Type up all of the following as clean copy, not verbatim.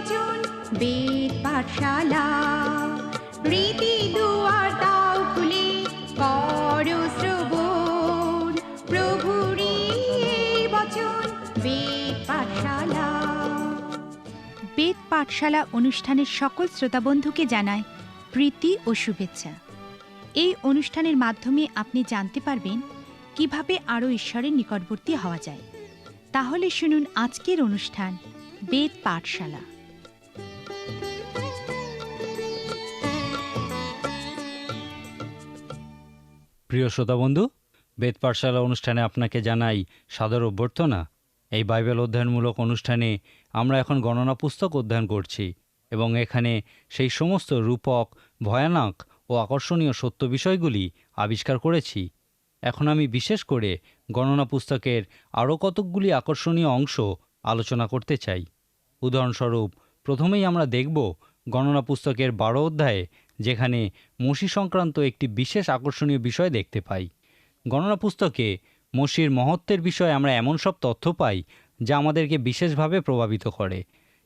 বচন বেদ পাঠশালা, রীতি দুয়ার দাও খুলে করো শ্রবণ, প্রভুরই বচন বেদ পাঠশালা। বেদ পাঠশালা অনুষ্ঠানের সকল শ্রোতাবন্ধুকে জানায় প্রীতি ও শুভেচ্ছা। এই অনুষ্ঠানের মাধ্যমে আপনি জানতে পারবেন কিভাবে আরও ঈশ্বরের নিকটবর্তী হওয়া যায়। তাহলে শুনুন আজকের অনুষ্ঠান বেদ পাঠশালা। প্রিয় শ্রোতা বন্ধু, বেদ পাঠশালা অনুষ্ঠানে আপনাকে জানাই সাদর অভ্যর্থনা। এই বাইবেল অধ্যয়নমূলক অনুষ্ঠানে আমরা এখন গণনা পুস্তক অধ্যয়ন করছি এবং এখানে সেই সমস্ত রূপক, ভয়ানক ও আকর্ষণীয় সত্য বিষয়গুলি আবিষ্কার করেছি। এখন আমি বিশেষ করে গণনা পুস্তকের আরও কতকগুলি আকর্ষণীয় অংশ আলোচনা করতে চাই। উদাহরণস্বরূপ, প্রথমেই আমরা দেখব গণনা পুস্তকের 12 অধ্যায়ে, যেখানে মসি সংক্রান্ত একটি বিশেষ আকর্ষণীয় বিষয় দেখতে পাই। গণনা পুস্তকে মসির মহত্বের বিষয়ে আমরা এমন সব তথ্য পাই যা আমাদেরকে বিশেষভাবে প্রভাবিত করে।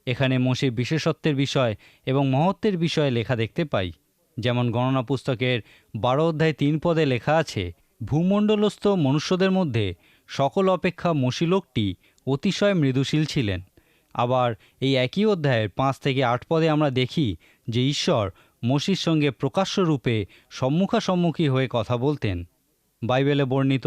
এখানে মসির বিশেষত্বের বিষয় এবং মহত্বের বিষয়ে লেখা দেখতে পাই। যেমন গণনা পুস্তকের 12 অধ্যায় 3 পদে লেখা আছে, ভূমণ্ডলস্থ মনুষ্যদের মধ্যে সকল অপেক্ষা মসি লোকটি অতিশয় মৃদুশীল ছিলেন। আবার এই একই অধ্যায়ের 5 থেকে 8 পদে আমরা দেখি যে ঈশ্বর মসির সঙ্গে প্রকাশ্য রূপে সম্মুখাসম্মুখী হয়ে কথা বলতেন। বাইবেলে বর্ণিত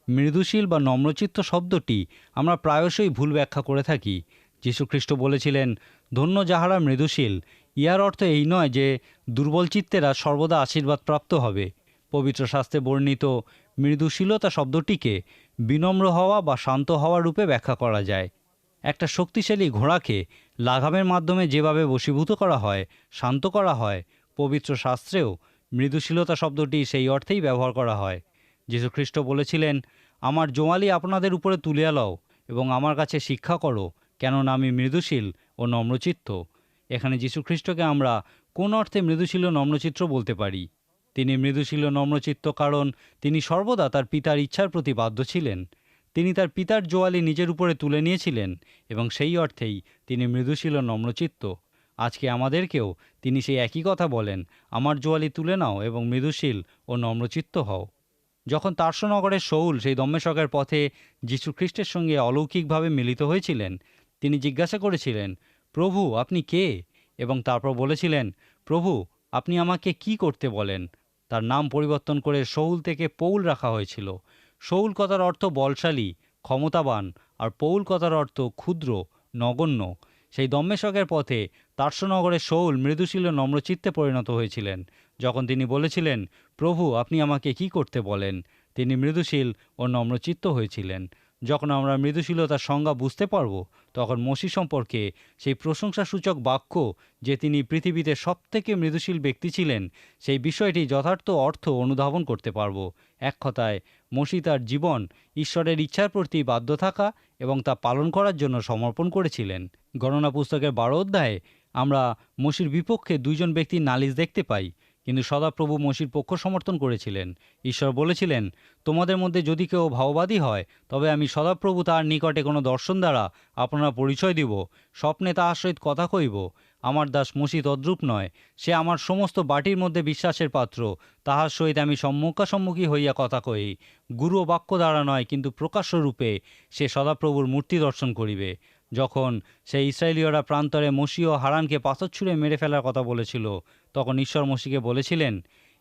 মৃদুশীল বা নম্রচিত্ত শব্দটি আমরা প্রায়শই ভুল ব্যাখ্যা করে থাকি। যীশুখ্রিস্ট বলেছিলেন, ধন্য যাহারা মৃদুশীল। ইহার অর্থ এই নয় যে দুর্বল চিত্তেরা সর্বদা আশীর্বাদ প্রাপ্ত হবে। পবিত্র শাস্ত্রে বর্ণিত মৃদুশীলতা শব্দটিকে বিনম্র হওয়া বা শান্ত হওয়া রূপে ব্যাখ্যা করা যায়। একটা শক্তিশালী ঘোড়াকে লাগামের মাধ্যমে যেভাবে বশীভূত করা হয়, শান্ত করা হয়, পবিত্র শাস্ত্রেও মৃদুশীলতা শব্দটি সেই অর্থেই ব্যবহার করা হয়। যীশুখ্রিস্ট বলেছিলেন, আমার জোয়ালি আপনাদের উপরে তুলিয়া লও এবং আমার কাছে শিক্ষা করো, কেননা আমি মৃদুশীল ও নম্রচিত্ত। এখানে যীশুখ্রিস্টকে আমরা কোন অর্থে মৃদুশীল ও নম্রচিত্ত বলতে পারি? তিনি মৃদুশীল ও নম্রচিত্ত কারণ তিনি সর্বদা তার পিতার ইচ্ছার প্রতি বাধ্য ছিলেন। তিনি তার পিতার জোয়ালি নিজের উপরে তুলে নিয়েছিলেন এবং সেই অর্থেই তিনি মৃদুশীল ও নম্রচিত্ত। আজকে আমাদেরকেও তিনি সেই একই কথা বলেন, আমার জোয়ালি তুলে নাও এবং মৃদুশীল ও নম্রচিত্ত হও। যখন তার্সনগরের শৌল সেই দম্মেশকের পথে যীশুখ্রিস্টের সঙ্গে অলৌকিকভাবে মিলিত হয়েছিলেন, তিনি জিজ্ঞাসা করেছিলেন, প্রভু আপনি কে? এবং তারপর বলেছিলেন, প্রভু আপনি আমাকে কি করতে বলেন? তার নাম পরিবর্তন করে শৌল থেকে পৌল রাখা হয়েছিল। শৌল কথার অর্থ বলশালী, ক্ষমতাবান, আর পৌল কথার অর্থ ক্ষুদ্র, নগণ্য। সেই দম্মেশকের পথে তার্সনগরের শৌল মৃদুশীল ও নম্রচিত্তে পরিণত হয়েছিলেন। যখন তিনি বলেছিলেন, প্রভু আপনি আমাকে কি করতে বলেন, তিনি মৃদুশীল ও নম্রচিত্ত হয়েছিলেন। যখন আমরা মৃদুশীলতার সংজ্ঞা বুঝতে পারব, তখন মসি সম্পর্কে সেই প্রশংসাসূচক বাক্য যে তিনি পৃথিবীতে সবথেকে মৃদুশীল ব্যক্তি ছিলেন, সেই বিষয়টি যথার্থ অর্থ অনুধাবন করতে পারব। এক কথায়, মসি তার জীবন ঈশ্বরের ইচ্ছার প্রতি বাধ্য থাকা এবং তা পালন করার জন্য সমর্পণ করেছিলেন। গণনা পুস্তকের 12 অধ্যায়ে আমরা মসির বিপক্ষে 2 জন ব্যক্তির নালিশ দেখতে পাই, কিন্তু সদাপ্রভু মসির পক্ষ সমর্থন করেছিলেন। ঈশ্বর বলেছিলেন, তোমাদের মধ্যে যদি কেউ ভাওবাদী হয়, তবে আমি সদাপ্রভু তার নিকটে কোনো দর্শন দ্বারা আপনারা পরিচয় দিব, স্বপ্নে তাহার সহিত কথা কইব। আমার দাস মসি তদ্রূপ নয়, সে আমার সমস্ত বাটির মধ্যে বিশ্বাসের পাত্র, তাহার সহিত আমি সম্মুখাসম্মুখী হইয়া কথা কই। গুরু ও বাক্য দ্বারা নয়, কিন্তু প্রকাশ্য রূপে সে সদাপ্রভুর মূর্তি দর্শন করিবে। যখন সেই ইসরায়েলীয়রা প্রান্তরে মসি ও হারানকে পাথর ছুঁড়ে মেরে ফেলার কথা বলেছিল, তখন ঈশ্বর মসিকে বলেছিলেন,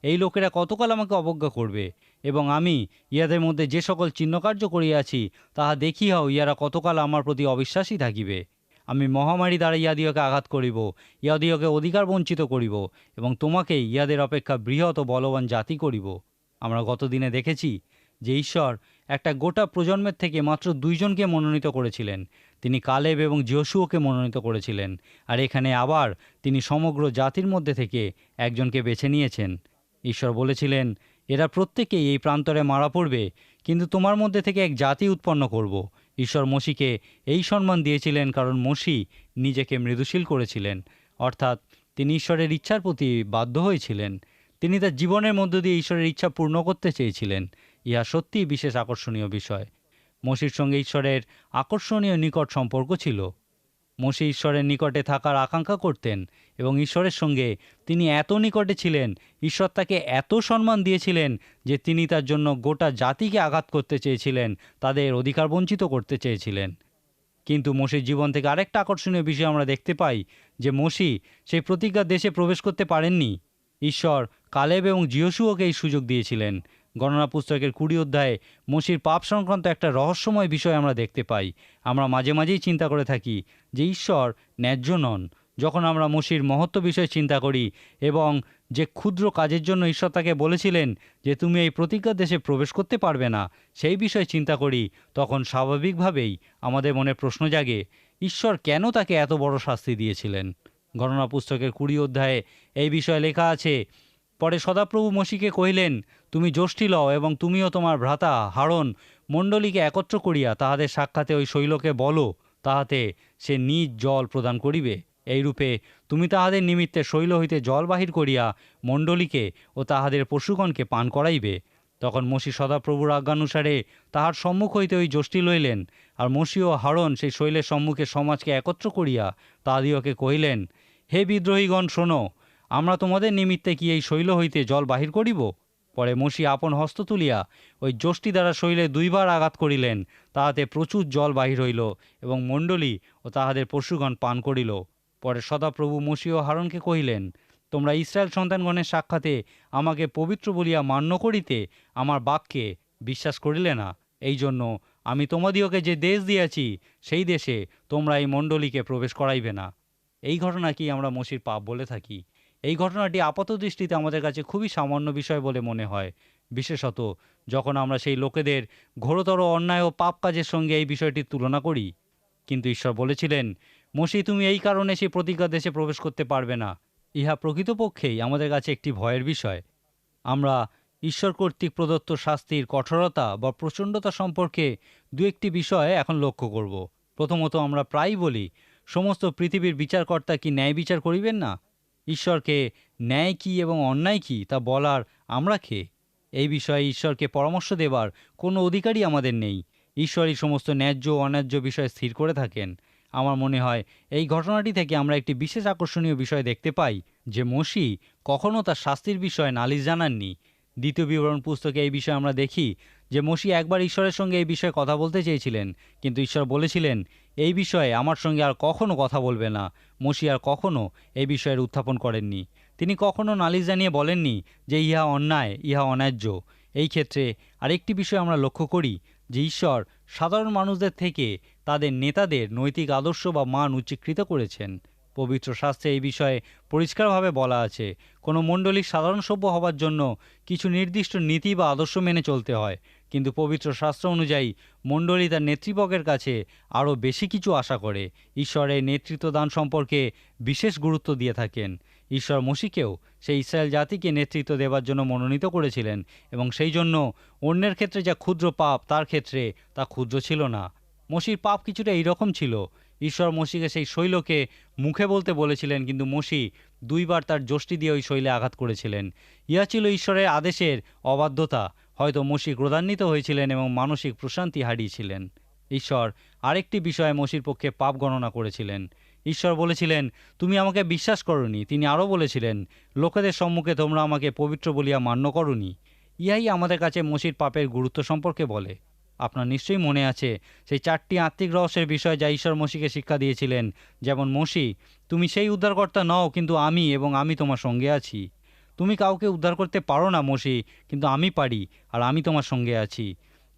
এই লোকেরা কতকাল আমাকে অবজ্ঞা করবে, এবং আমি ইহাদের মধ্যে যে সকল চিহ্নকার্য করিয়াছি তাহা দেখিয়াও ইহারা কতকাল আমার প্রতি অবিশ্বাসী থাকিবে। আমি মহামারী দ্বারা ইহাদিওকে আঘাত করিব, ইহাদিওকে অধিকার বঞ্চিত করিব, এবং তোমাকেই ইহাদের অপেক্ষা বৃহৎ ও বলবান জাতি করিব। আমরা গত দিনে দেখেছি যে ঈশ্বর একটা গোটা প্রজন্মের থেকে মাত্র 2 জনকে মনোনীত করেছিলেন। তিনি কালেব এবং যোশুয়াকে মনোনীত করেছিলেন। আর এখানে আবার তিনি সমগ্র জাতির মধ্যে থেকে একজনকে বেছে নিয়েছেন। ঈশ্বর বলেছিলেন, এরা প্রত্যেকেই এই প্রান্তরে মারা পড়বে, কিন্তু তোমার মধ্যে থেকে এক জাতি উৎপন্ন করব। ঈশ্বর মসিকে এই সম্মান দিয়েছিলেন কারণ মসি নিজেকে মৃদুশীল করেছিলেন, অর্থাৎ তিনি ঈশ্বরের ইচ্ছার প্রতি বাধ্য হয়েছিলেন। তিনি তার জীবনের মধ্য দিয়ে ঈশ্বরের ইচ্ছা পূর্ণ করতে চেয়েছিলেন। ইহা সত্যিই বিশেষ আকর্ষণীয় বিষয়। মসির সঙ্গে ঈশ্বরের আকর্ষণীয় নিকট সম্পর্ক ছিল। মোশে ঈশ্বরের নিকটে থাকার আকাঙ্ক্ষা করতেন এবং ঈশ্বরের সঙ্গে তিনি এত নিকটে ছিলেন, ঈশ্বর তাকে এত সম্মান দিয়েছিলেন যে তিনি তার জন্য গোটা জাতিকে আঘাত করতে চেয়েছিলেন, তাদের অধিকার বঞ্চিত করতে চেয়েছিলেন। কিন্তু মোশির জীবন থেকে আরেকটা আকর্ষণীয় বিষয় আমরা দেখতে পাই যে মোশি সেই প্রতিজ্ঞার দেশে প্রবেশ করতে পারেননি। ঈশ্বর কালেব এবং জিয়োশুয়াকে এই সুযোগ দিয়েছিলেন। গণনা পুস্তকের 20 অধ্যায়ে মোশির পাপ সংক্রান্ত একটা রহস্যময় বিষয় আমরা দেখতে পাই। আমরা মাঝে মাঝেই চিন্তা করে থাকি যে ঈশ্বর ন্যায্য নন। যখন আমরা মোশির মহত্ব বিষয়ে চিন্তা করি এবং যে ক্ষুদ্র কাজের জন্য ঈশ্বর তাকে বলেছিলেন যে তুমি এই প্রতিজ্ঞার দেশে প্রবেশ করতে পারবে না, সেই বিষয়ে চিন্তা করি, তখন স্বাভাবিকভাবেই আমাদের মনে প্রশ্ন জাগে, ঈশ্বর কেন তাকে এত বড় শাস্তি দিয়েছিলেন। গণনা পুস্তকের 20 অধ্যায়ে এই বিষয়ে লেখা আছে, পরে সদাপ্রভু মোশিকে কহিলেন, তুমি যষ্টি লও এবং তুমিও তোমার ভ্রাতা হারন মণ্ডলীকে একত্র করিয়া তাহাদের সাক্ষাতে ওই শৈলকে বলো, তাহাতে সে নিজ জল প্রদান করিবে। এইরূপে তুমি তাহাদের নিমিত্তে শৈল হইতে জল বাহির করিয়া মণ্ডলীকে ও তাহাদের পশুগণকে পান করাইবে। তখন মোশি সদাপ্রভুর আজ্ঞানুসারে তাহার সম্মুখ হইতে ওই যষ্টি লইলেন, আর মোশি ও হারন সেই শৈলের সম্মুখে সমাজকে একত্র করিয়া তাহাদিওকে কহিলেন, হে বিদ্রোহীগণ, শোনো, আমরা তোমাদের নিমিত্তে কি এই শৈল হইতে জল বাহির করিব? পরে মোশি আপন হস্ত তুলিয়া ওই যষ্টি দ্বারা শৈলে 2 বার আঘাত করিলেন, তাহাতে প্রচুর জল বাহির হইল এবং মণ্ডলী ও তাহাদের পশুগণ পান করিল। পরে সদাপ্রভু মোশি ও হারনকে কহিলেন, তোমরা ইসরায়েল সন্তানগণের সাক্ষাতে আমাকে পবিত্র বলিয়া মান্য করিতে আমার বাক্যে বিশ্বাস করিলে না। এই জন্য আমি তোমাদিওকে যে দেশ দিয়াছি সেই দেশে তোমরা এই মণ্ডলীকে প্রবেশ করাইবে না। এই ঘটনাকেই আমরা মোশির পাপ বলে থাকি। এই ঘটনাটি আপাত দৃষ্টিতে আমাদের কাছে খুবই সামান্য বিষয় বলে মনে হয়, বিশেষত যখন আমরা সেই লোকেদের ঘোরতর অন্যায় ও পাপ কাজের সঙ্গে এই বিষয়টির তুলনা করি। কিন্তু ঈশ্বর বলেছিলেন, মোশি, তুমি এই কারণে সেই প্রতিজ্ঞা দেশে প্রবেশ করতে পারবে না। ইহা প্রকৃতপক্ষেই আমাদের কাছে একটি ভয়ের বিষয়। আমরা ঈশ্বর কর্তৃক প্রদত্ত শাস্তির কঠোরতা বা প্রচণ্ডতা সম্পর্কে 2-1টি বিষয় এখন লক্ষ্য করব। প্রথমত, আমরা প্রায়ই বলি, সমস্ত পৃথিবীর বিচারকর্তা কি ন্যায় বিচার করিবেন না? ঈশ্বরকে ন্যায় কী এবং অন্যায় কী তা বলার আমরা কে? এই বিষয়ে ঈশ্বরকে পরামর্শ দেবার কোনো অধিকারই আমাদের নেই। ঈশ্বরই সমস্ত ন্যায্য ও অন্যায্য বিষয় স্থির করে থাকেন। আমার মনে হয় এই ঘটনাটি থেকে আমরা একটি বিশেষ আকর্ষণীয় বিষয় দেখতে পাই যে মোশি কখনও তার শাস্তির বিষয়ে নালিশ জানাননি। দ্বিতীয় বিবরণ পুস্তকে এই বিষয়ে আমরা দেখি যে মোশি একবার ঈশ্বরের সঙ্গে এই বিষয়ে কথা বলতে চেয়েছিলেন, কিন্তু ঈশ্বর বলেছিলেন, এই বিষয়ে আমার সঙ্গে আর কখনও কথা বলবে না। মোশি আর কখনও এই বিষয়ের উত্থাপন করেননি। তিনি কখনও নালিশ জানিয়ে বলেননি যে ইহা অন্যায়, ইহা অন্যায্য। এই ক্ষেত্রে আরেকটি বিষয় আমরা লক্ষ্য করি যে ঈশ্বর সাধারণ মানুষদের থেকে তাদের নেতাদের নৈতিক আদর্শ বা মান উচ্চীকৃত করেছেন। পবিত্র শাস্ত্রে এই বিষয়ে পরিষ্কারভাবে বলা আছে, কোনো মণ্ডলীর সাধারণ সভ্য হবার জন্য কিছু নির্দিষ্ট নীতি বা আদর্শ মেনে চলতে হয়, কিন্তু পবিত্র শাস্ত্র অনুযায়ী মণ্ডলী তার নেতৃবর্গের কাছে আরও বেশি কিছু আশা করে। ঈশ্বর এই নেতৃত্ব দান সম্পর্কে বিশেষ গুরুত্ব দিয়ে থাকেন। ঈশ্বর মোশিকেও সেই ইসরায়েল জাতিকে নেতৃত্ব দেবার জন্য মনোনীত করেছিলেন এবং সেই জন্য অন্যের ক্ষেত্রে যা ক্ষুদ্র পাপ তার ক্ষেত্রে তা ক্ষুদ্র ছিল না। মোশির পাপ কিছুটা এইরকম ছিল, ঈশ্বর মোশিকে সেই শৈলকে মুখে বলতে বলেছিলেন, কিন্তু মোশি 2 বার তার যষ্টি দিয়ে ওই শৈলে আঘাত করেছিলেন। ইহা ছিল ঈশ্বরের আদেশের অবাধ্যতা। হয়তো মোশি ক্রোধান্বিত হয়েছিলেন এবং মানসিক প্রশান্তি হারিয়েছিলেন। ঈশ্বর আরেকটি বিষয়ে মোশির পক্ষে পাপ গণনা করেছিলেন। ঈশ্বর বলেছিলেন, তুমি আমাকে বিশ্বাস করনি। তিনি আরও বলেছিলেন, লোকেদের সম্মুখে তোমরা আমাকে পবিত্র বলিয়া মান্য করনি। ইহাই আমাদের কাছে মোশির পাপের গুরুত্ব সম্পর্কে বলে। আপনার নিশ্চয়ই মনে আছে সেই 4টি আত্মিক রহস্যের বিষয় যা ঈশ্বর মোশিকে শিক্ষা দিয়েছিলেন। যেমন, মোশি, তুমি সেই উদ্ধারকর্তা নও, কিন্তু আমি এবং আমি তোমার সঙ্গে আছি। তুমি কাউকে উদ্ধার করতে পারো না মোশি, কিন্তু আমি পারি, আর আমি তোমার সঙ্গে আছি।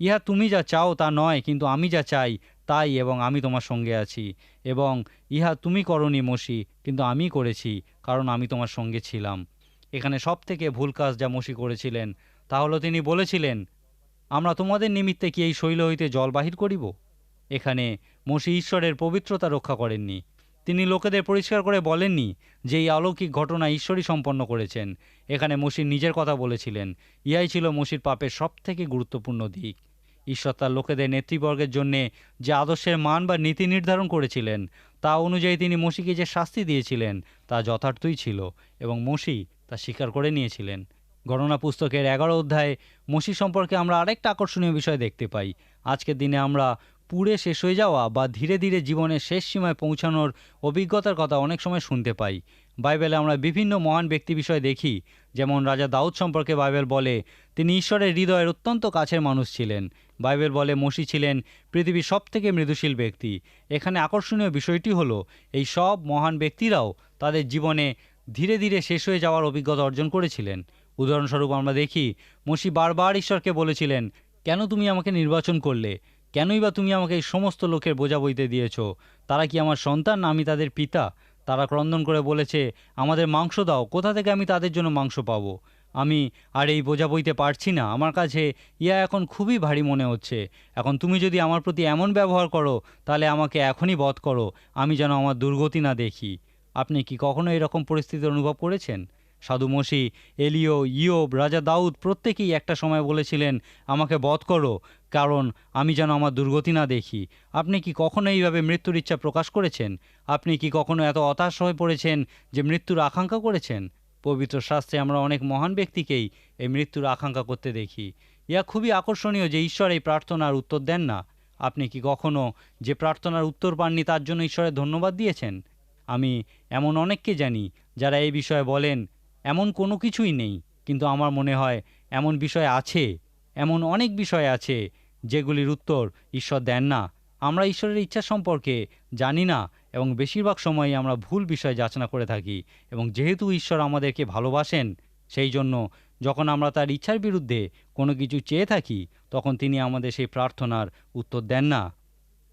ইহা তুমি যা চাও তা নয়, কিন্তু আমি যা চাই তাই, এবং আমি তোমার সঙ্গে আছি। এবং ইহা তুমি করনি মোশি, কিন্তু আমি করেছি, কারণ আমি তোমার সঙ্গে ছিলাম। এখানে সবথেকে ভুল কাজ যা মোশি করেছিলেন তা হলো তিনি বলেছিলেন, আমরা তোমাদের নিমিত্তে কি এই শৈল হইতে জল বাহির করিব? এখানে মোশি ঈশ্বরের পবিত্রতা রক্ষা করেননি। তিনি লোকেদের পরিষ্কার করে বলেননি যে এই অলৌকিক ঘটনা ঈশ্বরই সম্পন্ন করেছেন। এখানে মোশির নিজের কথা বলেছিলেন। ইহাই ছিল মোশির পাপের সবথেকে গুরুত্বপূর্ণ দিক। ঈশ্বর তার লোকেদের নেতৃবর্গের জন্যে যে আদর্শের মান বা নীতি নির্ধারণ করেছিলেন তা অনুযায়ী তিনি মোশিকে যে শাস্তি দিয়েছিলেন তা যথার্থই ছিল এবং মোশি তা স্বীকার করে নিয়েছিলেন। গণনা পুস্তকের 11 অধ্যায়ে মোশি সম্পর্কে আমরা আরেকটা আকর্ষণীয় বিষয় দেখতে পাই। আজকের দিনে আমরা পুড়ে শেষ হয়ে যাওয়া বা ধীরে ধীরে জীবনের শেষ সীমায় পৌঁছানোর অভিজ্ঞতার কথা অনেক সময় শুনতে পাই। বাইবেলে আমরা বিভিন্ন মহান ব্যক্তি বিষয় দেখি, যেমন রাজা দাউদ সম্পর্কে বাইবেল বলে তিনি ঈশ্বরের হৃদয়ের অত্যন্ত কাছের মানুষ ছিলেন। বাইবেল বলে মোশি ছিলেন পৃথিবীর সবথেকে মৃদুশীল ব্যক্তি। এখানে আকর্ষণীয় বিষয়টি হলো এই সব মহান ব্যক্তিরাও তাদের জীবনে ধীরে ধীরে শেষ হয়ে যাওয়ার অভিজ্ঞতা অর্জন করেছিলেন। উদাহরণস্বরূপ আমরা দেখি মোশি বারবার ঈশ্বরকে বলেছিলেন, কেন তুমি আমাকে নির্বাচন করলে? কেনই বা তুমি আমাকে এই সমস্ত লোকের বোঝা বইতে দিয়েছ? তারা কি আমার সন্তান না আমি তাদের পিতা? তারা ক্রন্দন করে বলেছে, আমাদের মাংস দাও, কোথা থেকে আমি তাদের জন্য মাংস পাবো? আমি আর এই বোঝা বইতে পারছি না, আমার কাছে ইয়া এখন খুবই ভারী মনে হচ্ছে। এখন তুমি যদি আমার প্রতি এমন ব্যবহার করো, তাহলে আমাকে এখনই বধ করো, আমি যেন আমার দুর্গতি না দেখি। আপনি কি কখনো এরকম পরিস্থিতি অনুভব করেছেন? সাধু মোশি, এলিও, ইয়োব, রাজা দাউদ প্রত্যেকেই একটা সময় বলেছিলেন, আমাকে বধ করো, কারণ আমি যেন আমার দুর্গতি না দেখি। আপনি কি কখনো এইভাবে মৃত্যুর ইচ্ছা প্রকাশ করেছেন? আপনি কি কখনো এত হতাশ হয়ে পড়েছেন যে মৃত্যুর আকাঙ্ক্ষা করেছেন? পবিত্র শাস্ত্রে আমরা অনেক মহান ব্যক্তিকেই এই মৃত্যুর আকাঙ্ক্ষা করতে দেখি। ইয়া খুবই আকর্ষণীয় যে ঈশ্বর এই প্রার্থনার উত্তর দেন না। আপনি কি কখনো যে প্রার্থনার উত্তর পাননি তার জন্য ঈশ্বরের ধন্যবাদ দিয়েছেন? আমি এমন অনেককে জানি যারা এই বিষয়ে বলেন, এমন কোনো কিছুই নেই, কিন্তু আমার মনে হয় এমন বিষয় আছে, এমন অনেক বিষয় আছে যেগুলির উত্তর ঈশ্বর দেন না। আমরা ঈশ্বরের ইচ্ছা সম্পর্কে জানি না এবং বেশিরভাগ সময়ই আমরা ভুল বিষয় যাচনা করে থাকি। এবং যেহেতু ঈশ্বর আমাদেরকে ভালোবাসেন, সেই জন্য যখন আমরা তার ইচ্ছার বিরুদ্ধে কোনো কিছু চেয়ে থাকি, তখন তিনি আমাদের সেই প্রার্থনার উত্তর দেন না।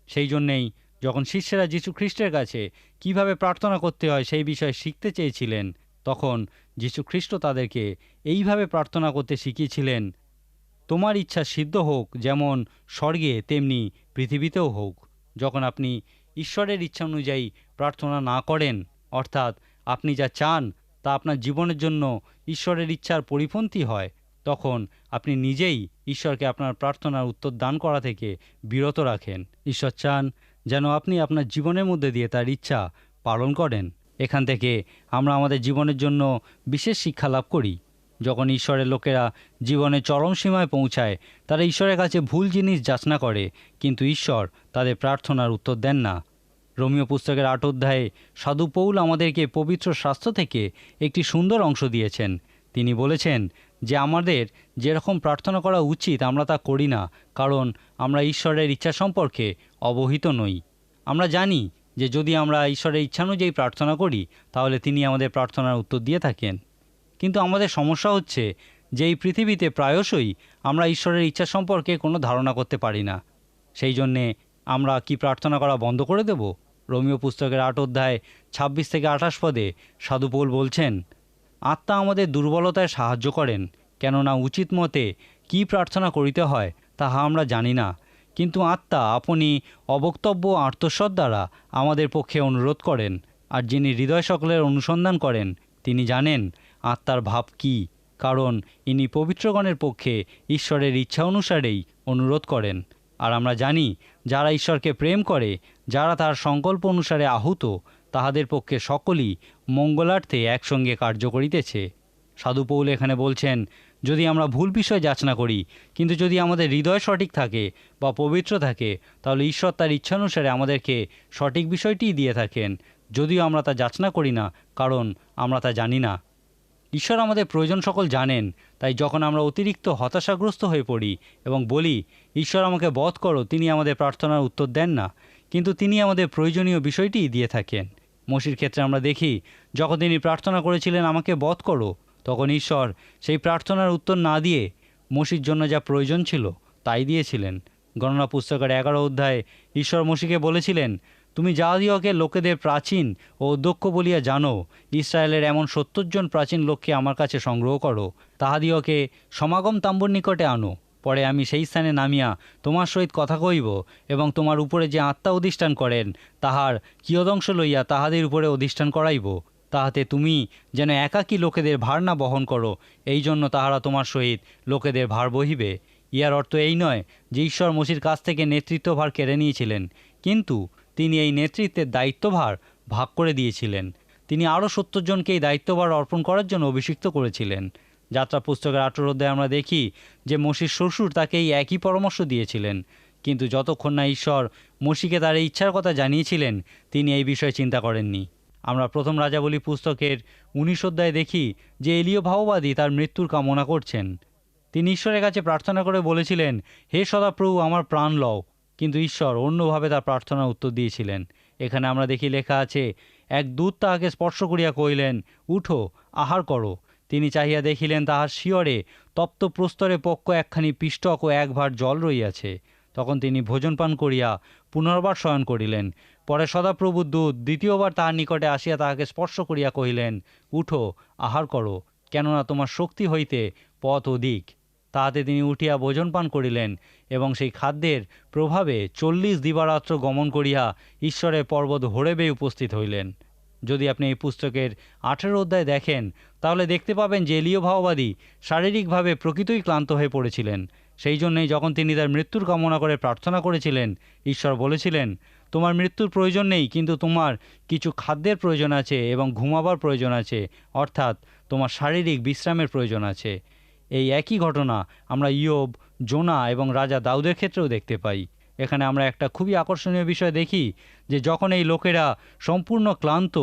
সেই জন্যেই যখন শিষ্যেরা যীশু খ্রিস্টের কাছে কিভাবে প্রার্থনা করতে হয় সেই বিষয়ে শিখতে চেয়েছিলেন, তখন যীশু খ্রিস্ট তাদেরকে এইভাবে প্রার্থনা করতে শিখিয়েছিলেন, তোমার ইচ্ছা সিদ্ধ হোক, যেমন স্বর্গে তেমনি পৃথিবীতেও হোক। যখন আপনি ঈশ্বরের ইচ্ছা অনুযায়ী প্রার্থনা না করেন, অর্থাৎ আপনি যা চান তা আপনার জীবনের জন্য ঈশ্বরের ইচ্ছার পরিপন্থী হয়, তখন আপনি নিজেই ঈশ্বরকে আপনার প্রার্থনার উত্তর দান করা থেকে বিরত রাখেন। ঈশ্বর চান যেন আপনি আপনার জীবনের মধ্যে দিয়ে তার ইচ্ছা পালন করেন। এখান থেকে আমরা আমাদের জীবনের জন্য বিশেষ শিক্ষা লাভ করি। যখন ঈশ্বরের লোকেরা জীবনে চরম সীমায় পৌঁছায়, তারা ঈশ্বরের কাছে ভুল জিনিস যাচনা করে, কিন্তু ঈশ্বর তাদের প্রার্থনার উত্তর দেন না। রোমীয় পুস্তকের 8 অধ্যায়ে সাধু পৌল আমাদেরকে পবিত্র শাস্ত্র থেকে একটি সুন্দর অংশ দিয়েছেন। তিনি বলেছেন যে আমাদের যেরকম প্রার্থনা করা উচিত আমরা তা করি না, কারণ আমরা ঈশ্বরের ইচ্ছা সম্পর্কে অবহিত নই। আমরা জানি যে যদি আমরা ঈশ্বরের ইচ্ছানুযায়ী প্রার্থনা করি, তাহলে তিনি আমাদের প্রার্থনার উত্তর দিয়ে থাকেন। কিন্তু আমাদের সমস্যা হচ্ছে যে এই পৃথিবীতে প্রায়শই আমরা ঈশ্বরের ইচ্ছা সম্পর্কে কোনো ধারণা করতে পারি না। সেই জন্যে আমরা কি প্রার্থনা করা বন্ধ করে দেব? রোমীয় পুস্তকের 8 অধ্যায় 26 থেকে 28 পদে সাধু পৌল বলছেন, আত্মা আমাদের দুর্বলতায় সাহায্য করেন, কেননা উচিত মতে কী প্রার্থনা করিতে হয় তাহা আমরা জানি না, কিন্তু আত্মা আপনি অবক্তব্য আর্তস্বর দ্বারা আমাদের পক্ষে অনুরোধ করেন। আর যিনি হৃদয় সকলের অনুসন্ধান করেন তিনি জানেন আত্মার ভাব কী, কারণ ইনি পবিত্রগণের পক্ষে ঈশ্বরের ইচ্ছা অনুসারেই অনুরোধ করেন। আর আমরা জানি যারা ঈশ্বরকে প্রেম করে, যারা তার সংকল্প অনুসারে আহুত, তাহাদের পক্ষে সকলই মঙ্গলার্থে একসঙ্গে কার্য করিতেছে। সাধু পৌল এখানে বলছেন, যদি আমরা ভুল বিষয় যাচনা করি, কিন্তু যদি আমাদের হৃদয় সঠিক থাকে বা পবিত্র থাকে, তাহলে ঈশ্বর তার ইচ্ছানুসারে আমাদেরকে সঠিক বিষয়টিই দিয়ে থাকেন, যদিও আমরা তা যাচনা করি না, কারণ আমরা তা জানি না। ঈশ্বর আমাদের প্রয়োজন সকল জানেন, তাই যখন আমরা অতিরিক্ত হতাশাগ্রস্ত হয়ে পড়ি এবং বলি ঈশ্বর আমাকে বধ করো, তিনি আমাদের প্রার্থনার উত্তর দেন না, কিন্তু তিনি আমাদের প্রয়োজনীয় বিষয়টিই দিয়ে থাকেন। মোশির ক্ষেত্রে আমরা দেখি যখন তিনি প্রার্থনা করেছিলেন আমাকে বধ করো, তখন ঈশ্বর সেই প্রার্থনার উত্তর না দিয়ে মোশির জন্য যা প্রয়োজন ছিল তাই দিয়েছিলেন। গণনা পুস্তকের 11 অধ্যায়ে ঈশ্বর মোশিকে বলেছিলেন, তুমি জাতীয়কে লোকেদের প্রাচীন ও অধ্যক্ষ বলিয়া জানো, ইসরায়েলের এমন 70 জন প্রাচীন লোককে আমার কাছে সংগ্রহ করো, তাহাদিওকে সমাগম তাম্বুর নিকটে আনো। পরে আমি সেই স্থানে নামিয়া তোমার সহিত কথা কইব এবং তোমার উপরে যে আত্মা অধিষ্ঠান করেন তাহার কিয়দংশ লইয়া তাহাদের উপরে অধিষ্ঠান করাইব, তাহাতে তুমি যেন একাকী লোকেদের ভার না বহন করো, এই জন্য তাহারা তোমার সহিত লোকেদের ভার বহিবে। ইহার অর্থ এই নয় যে ঈশ্বর মোশির কাছ থেকে নেতৃত্বভার কেড়ে নিয়েছিলেন, কিন্তু তিনি এই নেতৃত্বের দায়িত্বভার ভাগ করে দিয়েছিলেন। তিনি আরও 70 জনকে এই দায়িত্বভার অর্পণ করার জন্য অভিষিক্ত করেছিলেন। যাত্রা পুস্তকের 18 অধ্যায়ে আমরা দেখি যে মোশির শ্বশুর তাকে এই একই পরামর্শ দিয়েছিলেন। কিন্তু যতক্ষণ না ঈশ্বর মসিকে তার এই ইচ্ছার কথা জানিয়েছিলেন, তিনি এই বিষয়ে চিন্তা করেননি। আমরা প্রথম রাজাবলী পুস্তকের 19 অধ্যায়ে দেখি যে এলীয় ভাববাদী তার মৃত্যুর কামনা করছেন। তিনি ঈশ্বরের কাছে প্রার্থনা করে বলেছিলেন, হে সদাপ্রভু, আমার প্রাণ লও। কিন্তু ঈশ্বর অন্যভাবে তার প্রার্থনার উত্তর দিয়েছিলেন। এখানে আমরা দেখি লেখা আছে, এক দূত তাহাকে স্পর্শ করিয়া কহিলেন, উঠো, আহার করো। তিনি চাহিয়া দেখিলেন তাহার শিয়রে তপ্ত প্রস্তরে পক্ষ একখানি পিষ্টক ও এক ভাঁড় জল রইয়াছে। তখন তিনি ভোজন পান করিয়া পুনর্বার শয়ন করিলেন। পরে সদাপ্রভুর দূত দ্বিতীয়বার তাহার নিকটে আসিয়া তাহাকে স্পর্শ করিয়া কহিলেন, উঠো, আহার করো, কেননা তোমার শক্তি হইতে পথ অধিক। তাহাতে তিনি উঠিয়া ভোজন পান করিলেন এবং সেই খাদ্যের প্রভাবে 40 দিবারাত্র গমন করিয়া ঈশ্বরের পর্বত হোরেবে উপস্থিত হইলেন। যদি আপনি এই পুস্তকের 18 অধ্যায় দেখেন, তাহলে দেখতে পাবেন যে এলীয় ভাববাদী শারীরিকভাবে প্রকৃতই ক্লান্ত হয়ে পড়েছিলেন। সেই জন্যেই যখন তিনি তার মৃত্যুর কামনা করে প্রার্থনা করেছিলেন, ঈশ্বর বলেছিলেন, তোমার মৃত্যুর প্রয়োজন নেই, কিন্তু তোমার কিছু খাদ্যের প্রয়োজন আছে এবং ঘুমাবার প্রয়োজন আছে, অর্থাৎ তোমার শারীরিক বিশ্রামের প্রয়োজন আছে। এই একই ঘটনা আমরা ইয়োব, জোনা এবং রাজা দাউদের ক্ষেত্রেও দেখতে পাই। এখানে আমরা একটা খুবই আকর্ষণীয় বিষয় দেখি যে যখন এই লোকেরা সম্পূর্ণ ক্লান্ত,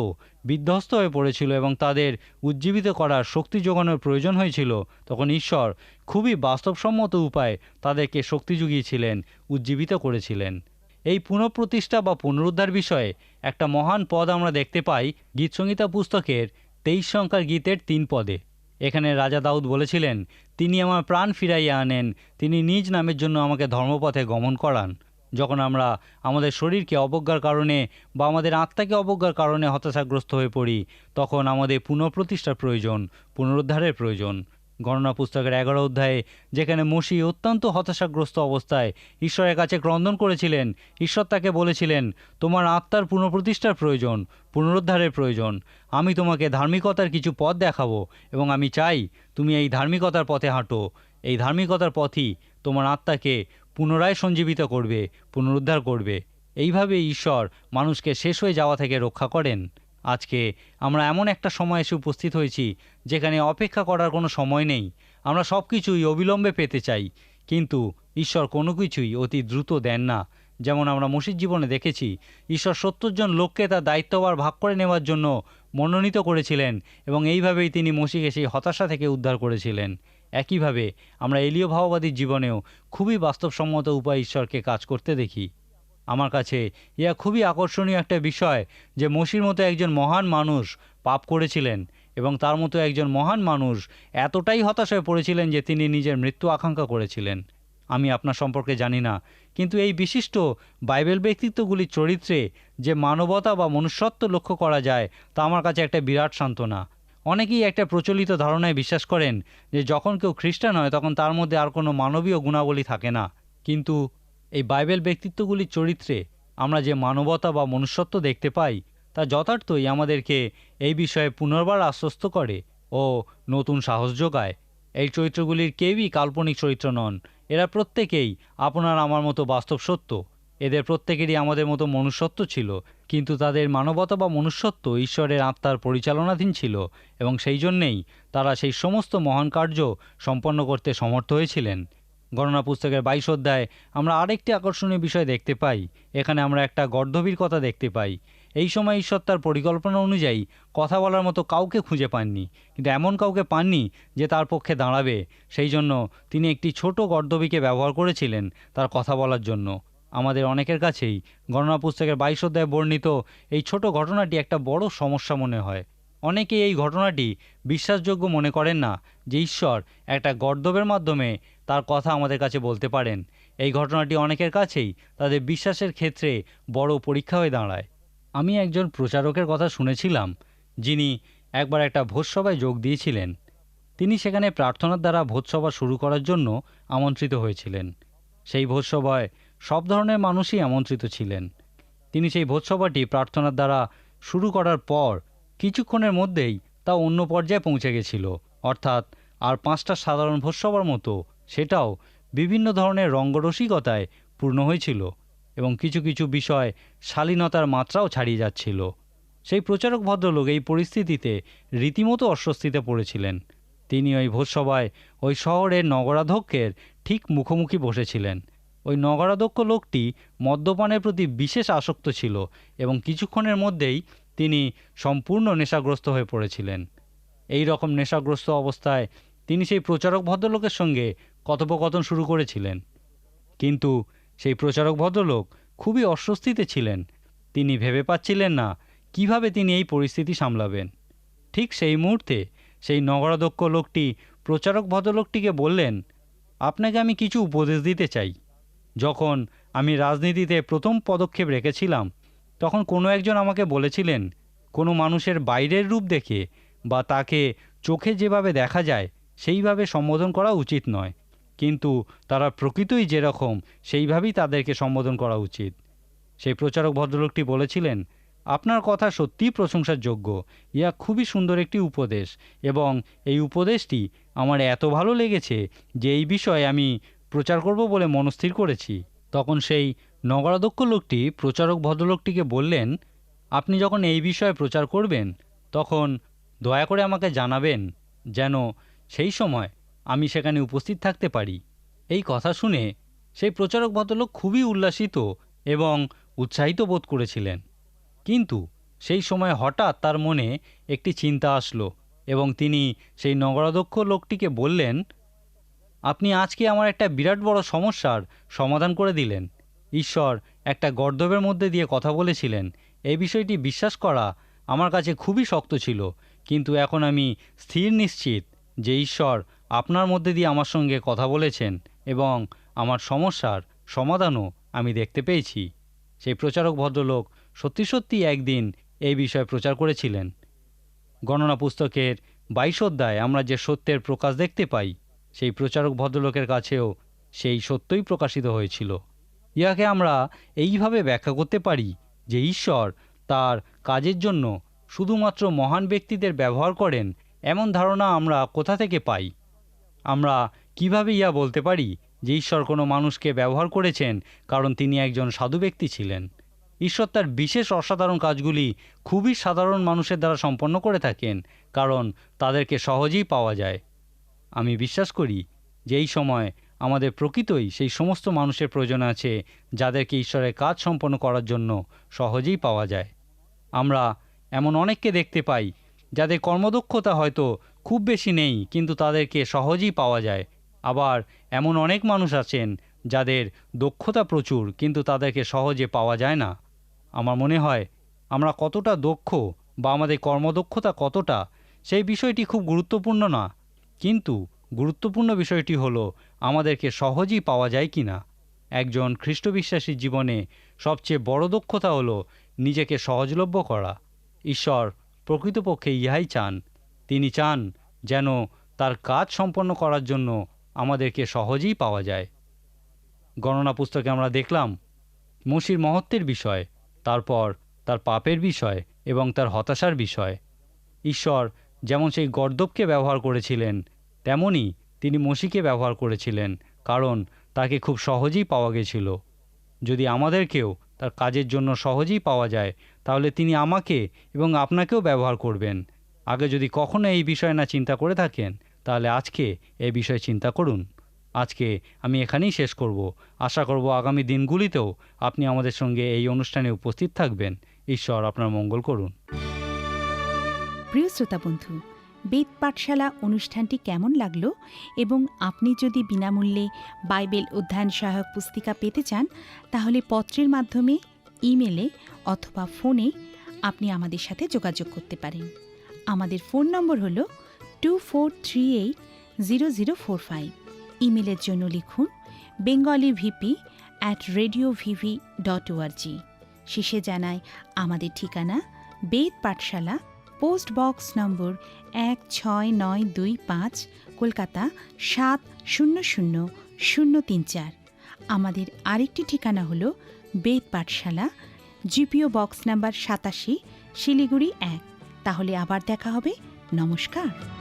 বিধ্বস্ত হয়ে পড়েছিল এবং তাদের উজ্জীবিত করার শক্তি যোগানোর প্রয়োজন হয়েছিল, তখন ঈশ্বর খুবই বাস্তবসম্মত উপায়ে তাদেরকে শক্তি জুগিয়েছিলেন, উজ্জীবিত করেছিলেন। এই পুনঃপ্রতিষ্ঠা বা পুনরুদ্ধার বিষয়ে একটা মহান পদ আমরা দেখতে পাই গীতসংহিতা পুস্তকের 23 সংখ্যার গীতের 3 পদে। এখানে রাজা দাউদ বলেছিলেন, তিনি আমার প্রাণ ফিরাইয়া আনেন, তিনি নিজ নামের জন্য আমাকে ধর্মপথে গমন করান। যখন আমরা আমাদের শরীরকে অবজ্ঞার কারণে বা আমাদের আত্মাকে অবজ্ঞার কারণে হতাশাগ্রস্ত হয়ে পড়ি, তখন আমাদের পুনঃপ্রতিষ্ঠার প্রয়োজন, পুনরুদ্ধারের প্রয়োজন। গণনা পুস্তকের 11 অধ্যায়ে যেখানে মসি অত্যন্ত হতাশাগ্রস্ত অবস্থায় ঈশ্বরের কাছে ক্রন্দন করেছিলেন, ঈশ্বর তাকে বলেছিলেন, তোমার আত্মার পুনঃপ্রতিষ্ঠার প্রয়োজন, পুনরুদ্ধারের প্রয়োজন। আমি তোমাকে ধার্মিকতার কিছু পথ দেখাবো এবং আমি চাই তুমি এই ধার্মিকতার পথে হাঁটো। এই ধার্মিকতার পথই তোমার আত্মাকে পুনরায় সঞ্জীবিত করবে, পুনরুদ্ধার করবে। এইভাবে ঈশ্বর মানুষকে শেষ হয়ে যাওয়া থেকে রক্ষা করেন। আজকে আমরা এমন একটা সময় এসে উপস্থিত হয়েছি যেখানে অপেক্ষা করার কোনো সময় নেই। আমরা সব কিছুই অবিলম্বে পেতে চাই, কিন্তু ঈশ্বর কোনো কিছুই অতি দ্রুত দেন না। যেমন আমরা মসির জীবনে দেখেছি, ঈশ্বর 70 জন লোককে তার দায়িত্বভার ভাগ করে নেওয়ার জন্য মনোনীত করেছিলেন এবং এইভাবেই তিনি মসিকে সেই হতাশা থেকে উদ্ধার করেছিলেন। একইভাবে আমরা এলীয় ভাববাদীর জীবনেও খুবই বাস্তবসম্মত উপায়ে ঈশ্বরকে কাজ করতে দেখি। আমার কাছে ইয়া খুবই আকর্ষণীয় একটা বিষয় যে মসির মতো একজন মহান মানুষ পাপ করেছিলেন এবং তার মতো একজন মহান মানুষ এতটাই হতাশ হয়ে পড়েছিলেন যে তিনি নিজের মৃত্যু আকাঙ্ক্ষা করেছিলেন। আমি আপনার সম্পর্কে জানি না, কিন্তু এই বিশিষ্ট বাইবেল ব্যক্তিত্বগুলির চরিত্রে যে মানবতা বা মনুষ্যত্ব লক্ষ্য করা যায়, তা আমার কাছে একটা বিরাট সান্ত্বনা। অনেকেই একটা প্রচলিত ধারণায় বিশ্বাস করেন যে যখন কেউ খ্রিস্টান হয় তখন তার মধ্যে আর কোনো মানবীয় গুণাবলী থাকে না, কিন্তু এই বাইবেল ব্যক্তিত্বগুলির চরিত্রে আমরা যে মানবতা বা মনুষ্যত্ব দেখতে পাই, তা যথার্থই আমাদেরকে এই বিষয়ে পুনর্বার আশ্বস্ত করে ও নতুন সাহস যোগায়। এই চরিত্রগুলির কেউই কাল্পনিক চরিত্র নন, এরা প্রত্যেকেই আপনার আমার মতো বাস্তব সত্য। এদের প্রত্যেকেরই আমাদের মতো মনুষ্যত্ব ছিল, কিন্তু তাদের মানবতা বা মনুষ্যত্ব ঈশ্বরের আত্মার পরিচালনাধীন ছিল এবং সেই জন্যেই তারা সেই সমস্ত মহান কার্য সম্পন্ন করতে সমর্থ হয়েছিলেন। গণনা পুস্তকের 22 অধ্যায়ে আমরা আরেকটি আকর্ষণীয় বিষয় দেখতে পাই। এখানে আমরা একটা গর্দভীর কথা দেখতে পাই। এই সময় ঈশ্বর তার পরিকল্পনা অনুযায়ী কথা বলার মতো কাউকে খুঁজে পাননি, কিন্তু এমন কাউকে পাননি যে তার পক্ষে দাঁড়াবে। সেই জন্য তিনি একটি ছোট গর্দভীকে ব্যবহার করেছিলেন তার কথা বলার জন্য। আমাদের অনেকের কাছেই গণনা পুস্তকের 22 অধ্যায়ে বর্ণিত এই ছোট ঘটনাটি একটা বড় সমস্যা মনে হয়। অনেকেই এই ঘটনাটি বিশ্বাসযোগ্য মনে করেন না যে ঈশ্বর একটা গর্দভের মাধ্যমে তার কথা আমাদের কাছে বলতে পারেন। এই ঘটনাটি অনেকের কাছেই তাদের বিশ্বাসের ক্ষেত্রে বড় পরীক্ষা হয়ে দাঁড়ায়। আমি একজন প্রচারকের কথা শুনেছিলাম যিনি একবার একটা ভোজসভায় যোগ দিয়েছিলেন। তিনি সেখানে প্রার্থনার দ্বারা ভোজসভা শুরু করার জন্য আমন্ত্রিত হয়েছিলেন। সেই ভোজসভায় সব ধরনের মানুষই আমন্ত্রিত ছিলেন। তিনি সেই ভোজসভাটি প্রার্থনার দ্বারা শুরু করার পর কিছুক্ষণের মধ্যেই তা অন্য পর্যায়ে পৌঁছে গেছিল, অর্থাৎ আর 5টা সাধারণ ভোজসভার মতো সেটাও বিভিন্ন ধরনের রঙ্গরসিকতায় পূর্ণ হয়েছিল এবং কিছু কিছু বিষয় শালীনতার মাত্রাও ছাড়িয়ে যাচ্ছিল। সেই প্রচারক ভদ্রলোক এই পরিস্থিতিতে রীতিমতো অস্বস্তিতে পড়েছিলেন। তিনি ওই ভোজসভায় ওই শহরের নগরাধ্যক্ষের ঠিক মুখোমুখি বসেছিলেন। ওই নগরাধ্যক্ষ লোকটি মদ্যপানের প্রতি বিশেষ আসক্ত ছিল এবং কিছুক্ষণের মধ্যেই তিনি সম্পূর্ণ নেশাগ্রস্ত হয়ে পড়েছিলেন। এই রকম নেশাগ্রস্ত অবস্থায় তিনি সেই প্রচারক ভদ্রলোকের সঙ্গে কথোপকথন শুরু করেছিলেন। কিন্তু সেই প্রচারক ভদ্রলোক খুবই অস্বস্তিতে ছিলেন। তিনি ভেবে পাচ্ছিলেন না কিভাবে তিনি এই পরিস্থিতি সামলাবেন। ঠিক সেই মুহূর্তে সেই নগরাধ্যক্ষ লোকটি প্রচারক ভদ্রলোকটিকে বললেন, আপনাকে আমি কিছু উপদেশ দিতে চাই। যখন আমি রাজনীতিতে প্রথম পদক্ষেপ রেখেছিলাম তখন কোনো একজন আমাকে বলেছিলেন, কোনো মানুষের বাইরের রূপ দেখে বা তাকে চোখে যেভাবে দেখা যায় সেইভাবে সম্বোধন করা উচিত নয়, কিন্তু তারা প্রকৃতই যেরকম সেইভাবেই তাদেরকে সম্বোধন করা উচিত। সেই প্রচারক ভদ্রলোকটি বলেছিলেন, আপনার কথা সত্যিই প্রশংসার যোগ্য, ইয়া খুবই সুন্দর একটি উপদেশ এবং এই উপদেশটি আমার এত ভালো লেগেছে যে এই বিষয়ে আমি প্রচার করব বলে মনস্থির করেছি। তখন সেই নগরাধ্যক্ষ লোকটি প্রচারক ভদ্রলোকটিকে বললেন, আপনি যখন এই বিষয়ে প্রচার করবেন তখন দয়া করে আমাকে জানাবেন যেন সেই সময় আমি সেখানে উপস্থিত থাকতে পারি। এই কথা শুনে সেই প্রচারক ভদ্রলোক খুবই উল্লাসিত এবং উৎসাহিত বোধ করেছিলেন। কিন্তু সেই সময় হঠাৎ তার মনে একটি চিন্তা আসলো এবং তিনি সেই নগরাধ্যক্ষ লোকটিকে বললেন, আপনি আজকে আমার একটা বিরাট বড় সমস্যার সমাধান করে দিলেন। ঈশ্বর একটা গর্দভের মধ্যে দিয়ে কথা বলেছিলেন। এই বিষয়টি বিশ্বাস করা আমার কাছে খুবই শক্ত ছিল, কিন্তু এখন আমি স্থির নিশ্চিত যে ঈশ্বর আপনার মধ্যে দিয়ে আমার সঙ্গে কথা বলেছেন এবং আমার সমস্যার সমাধানও আমি দেখতে পেয়েছি। সেই প্রচারক ভদ্রলোক সত্যি সত্যি একদিন এই বিষয়ে প্রচার করেছিলেন। গণনা পুস্তকের 22 অধ্যায়ে আমরা যে সত্যের প্রকাশ দেখতে পাই, সেই প্রচারক ভদ্রলোকের কাছেও সেই সত্যই প্রকাশিত হয়েছিল। ইহাকে আমরা এইভাবে ব্যাখ্যা করতে পারি যে ঈশ্বর তার কাজের জন্য শুধুমাত্র মহান ব্যক্তিদের ব্যবহার করেন, এমন ধারণা আমরা কোথা থেকে পাই? আমরা কিভাবে ইয়া বলতে পারি যে ঈশ্বর কোনো মানুষকে ব্যবহার করেছেন কারণ তিনি একজন সাধু ব্যক্তি ছিলেন? ঈশ্বর তার বিশেষ অসাধারণ কাজগুলি খুবই সাধারণ মানুষের দ্বারা সম্পন্ন করে থাকেন, কারণ তাদেরকে সহজেই পাওয়া যায়। আমি বিশ্বাস করি যে এই সময় আমাদের প্রকৃতই সেই সমস্ত মানুষের প্রয়োজন আছে যাদেরকে ঈশ্বরের কাজ সম্পন্ন করার জন্য সহজেই পাওয়া যায়। আমরা এমন অনেককে দেখতে পাই যাদের কর্মদক্ষতা হয়তো খুব বেশি নেই, কিন্তু তাদেরকে সহজেই পাওয়া যায়। আবার এমন অনেক মানুষ আছেন যাদের দক্ষতা প্রচুর, কিন্তু তাদেরকে সহজে পাওয়া যায় না। আমার মনে হয় আমরা কতটা দক্ষ বা আমাদের কর্মদক্ষতা কতটা, সেই বিষয়টি খুব গুরুত্বপূর্ণ না, কিন্তু গুরুত্বপূর্ণ বিষয়টি হলো আমাদেরকে সহজেই পাওয়া যায় কি না। একজন খ্রিস্টবিশ্বাসীর জীবনে সবচেয়ে বড় দক্ষতা হলো নিজেকে সহজলভ্য করা। ঈশ্বর প্রকৃতপক্ষে ইহাই চান। তিনি চান যেন তার কাজ সম্পন্ন করার জন্য আমাদেরকে সহজেই পাওয়া যায়। গণনা পুস্তকে আমরা দেখলাম মসির মহত্বের বিষয়, তারপর তার পাপের বিষয় এবং তার হতাশার বিষয়। ঈশ্বর যেমন সেই গর্দভকে ব্যবহার করেছিলেন, তেমনি তিনি মসিকে ব্যবহার করেছিলেন, কারণ তাকে খুব সহজেই পাওয়া গেছিল। যদি আমাদেরকেও তার কাজের জন্য সহজেই পাওয়া যায়, তাহলে তিনি আমাকে এবং আপনাকেও ব্যবহার করবেন। আগে যদি কখনো এই বিষয়ে না চিন্তা করে থাকেন, তাহলে আজকে এই বিষয়ে চিন্তা করুন। আজকে আমি এখানেই শেষ করব। আশা করব আগামী দিনগুলিতেও আপনি আমাদের সঙ্গে এই অনুষ্ঠানে উপস্থিত থাকবেন। ঈশ্বর আপনার মঙ্গল করুন। প্রিয় শ্রোতা বন্ধু, বেদ পাঠশালা অনুষ্ঠানটি কেমন লাগলো এবং আপনি যদি বিনামূল্যে বাইবেল অধ্যয়ন সহায়ক পুস্তিকা পেতে চান, তাহলে পত্রের মাধ্যমে, ইমেলে অথবা ফোনে আপনি আমাদের সাথে যোগাযোগ করতে পারেন। আমাদের ফোন নম্বর হল 24380045। ইমেলের জন্য লিখুন bengalivp@radiovv.org। শেষে জানাই আমাদের ঠিকানা বেদ পাঠশালা, পোস্ট বক্স নম্বর 16925, কলকাতা 700034। আমাদের আরেকটি ঠিকানা হল বেদ পাঠশালা, জিপিও বক্স নাম্বার 87, শিলিগুড়ি 1। তাহলে আবার দেখা হবে। নমস্কার।